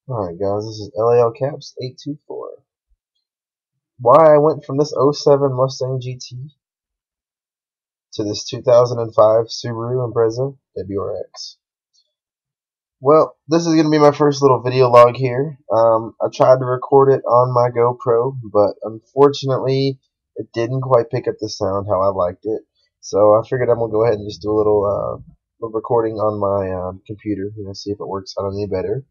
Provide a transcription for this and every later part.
Alright guys, this is LAL Caps 824. Why I went from this '07 Mustang GT to this 2005 Subaru Impreza WRX. Well, this is going to be my first little video log here. I tried to record it on my GoPro, but unfortunately it didn't quite pick up the sound how I liked it. So I figured I'm going to go ahead and just do a little recording on my computer, see if it works out any better.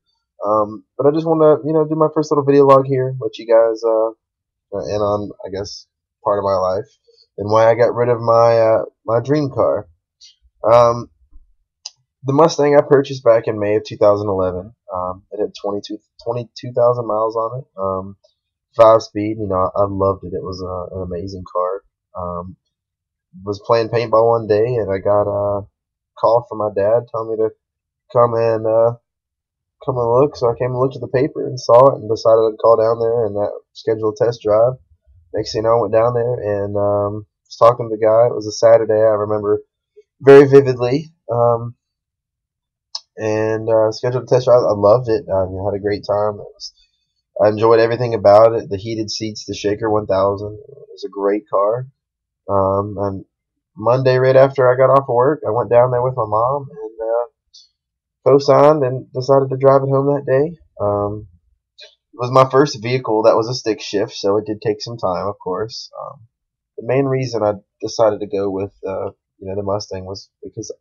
But I just want to, do my first little video log here, let you guys in on, I guess, part of my life and why I got rid of my dream car. Um, the Mustang I purchased back in May of 2011. It had 22,000 miles on it. 5 speed. I loved it. It was an amazing car. Was playing paintball one day and I got a call from my dad telling me to come and look. So I came and looked at the paper and saw it and decided I'd call down there and schedule a test drive. Next thing you know, I went down there and was talking to the guy. It was a Saturday. I remember very vividly. And scheduled a test drive. I loved it. I had a great time. I enjoyed everything about it. The heated seats, the Shaker 1000. It was a great car. And Monday, right after I got off of work, I went down there with my mom and co-signed and decided to drive it home that day. It was my first vehicle that was a stick shift, so it did take some time, of course. The main reason I decided to go with the Mustang was because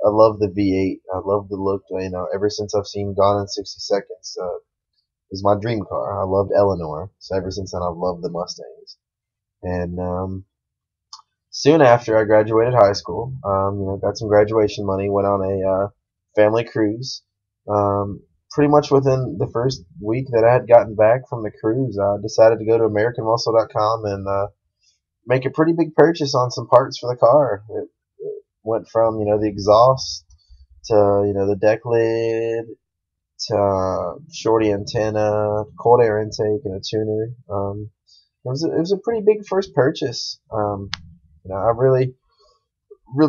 I love the V8. I love the look. Ever since I've seen Gone in 60 Seconds, it was my dream car. I loved Eleanor, so ever since then I've loved the Mustangs. And soon after I graduated high school, got some graduation money, went on a family cruise. Pretty much within the first week that I had gotten back from the cruise, I decided to go to AmericanMuscle.com and make a pretty big purchase on some parts for the car. It went from the exhaust to the deck lid to shorty antenna, cold air intake, and a tuner. It was a pretty big first purchase. I really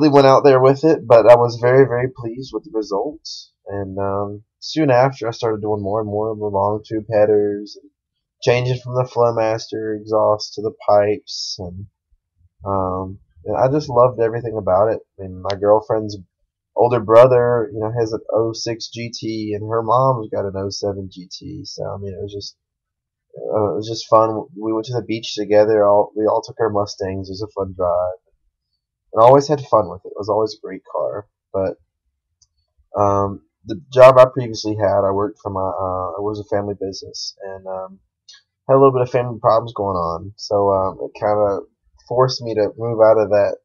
went out there with it, but I was very, very pleased with the results. And soon after, I started doing more and more of the long tube headers, and changing from the Flowmaster exhaust to the pipes, and I just loved everything about it. I mean, my girlfriend's older brother, has an '06 GT, and her mom's got an '07 GT. So I mean, it was just fun. We went to the beach together. We all took our Mustangs. It was a fun drive. And I always had fun with it. It was always a great car. But the job I previously had, I worked for it was a family business, and had a little bit of family problems going on. So it kind of forced me to move out of that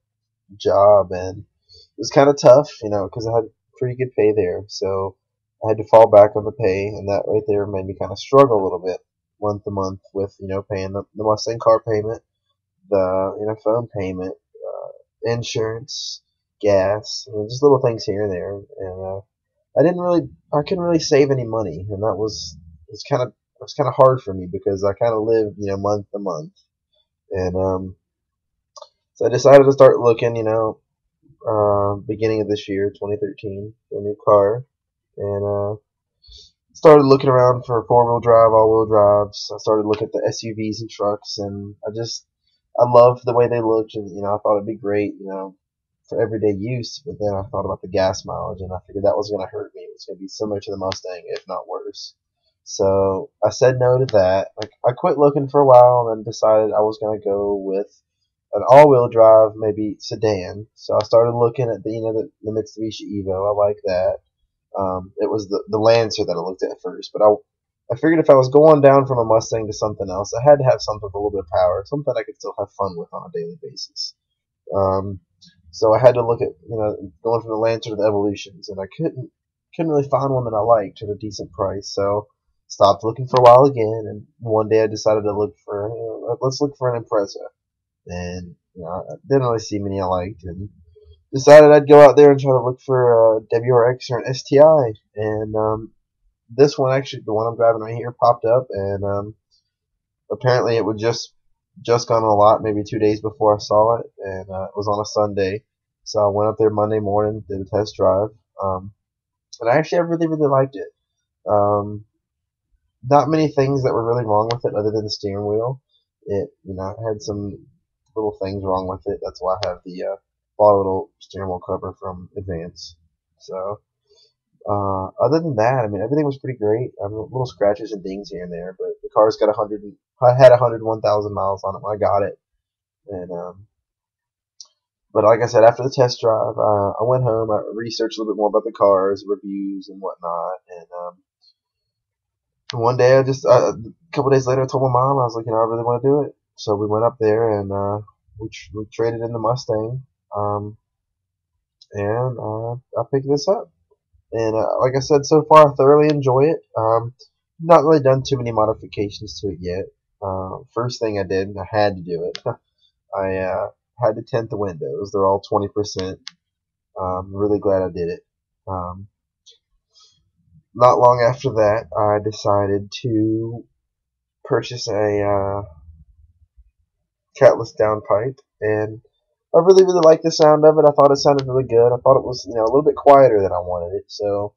job, and it was kind of tough, because I had pretty good pay there. So I had to fall back on the pay, and that right there made me kind of struggle a little bit month to month with paying the Mustang car payment, the phone payment, insurance, gas, just little things here and there. And I couldn't really save any money, and it was kind of hard for me because I kind of lived month to month, and so I decided to start looking, beginning of this year, 2013, for a new car, and started looking around for four-wheel drive, all-wheel drives. I started looking at the SUVs and trucks, and I loved the way they looked, and I thought it'd be great, for everyday use. But then I thought about the gas mileage, and I figured that was going to hurt me. It was going to be similar to the Mustang, if not worse. So I said no to that. I quit looking for a while, and then decided I was going to go with an all-wheel drive, maybe sedan. So I started looking at the Mitsubishi Evo. I like that. It was the Lancer that I looked at first, but I figured if I was going down from a Mustang to something else, I had to have something with a little bit of power, something I could still have fun with on a daily basis. Um, so I had to look at going from the Lancer to the Evolutions, and I couldn't really find one that I liked at a decent price. So stopped looking for a while again, and one day I decided to look for let's look for an Impreza, and I didn't really see many I liked, and decided I'd go out there and try to look for a WRX or an STI, and this one, actually, the one I'm driving right here, popped up, and apparently it was just gone on a lot, maybe 2 days before I saw it, and it was on a Sunday, so I went up there Monday morning, did a test drive, and I really, really liked it. Um, not many things that were really wrong with it other than the steering wheel. It, had some little things wrong with it. That's why I have the bought a little steering wheel cover from Advance. So other than that, I mean, everything was pretty great. I mean, little scratches and dings here and there, but the car's got 100. I had 101,000 miles on it when I got it, and but like I said, after the test drive, I went home. I researched a little bit more about the cars, reviews, and whatnot. And one day, a couple days later, I told my mom, I was like, I really want to do it. So we went up there and we traded in the Mustang, um, and I picked this up. And like I said, so far I thoroughly enjoy it. Not really done too many modifications to it yet. First thing I did, I had to do it. I had to tint the windows. They're all 20%. Really glad I did it. Um, Not long after that, I decided to purchase a catless downpipe, and I really liked the sound of it. I thought it sounded really good. I thought it was a little bit quieter than I wanted it. So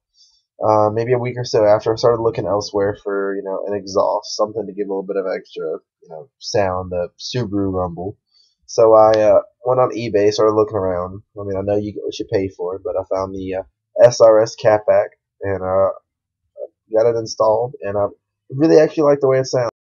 maybe a week or so after, I started looking elsewhere for an exhaust, something to give a little bit of extra sound, the Subaru rumble. So I went on eBay, started looking around. I mean, I know you should pay for it, but I found the SRS catback and got it installed, and I really actually like the way it sounds.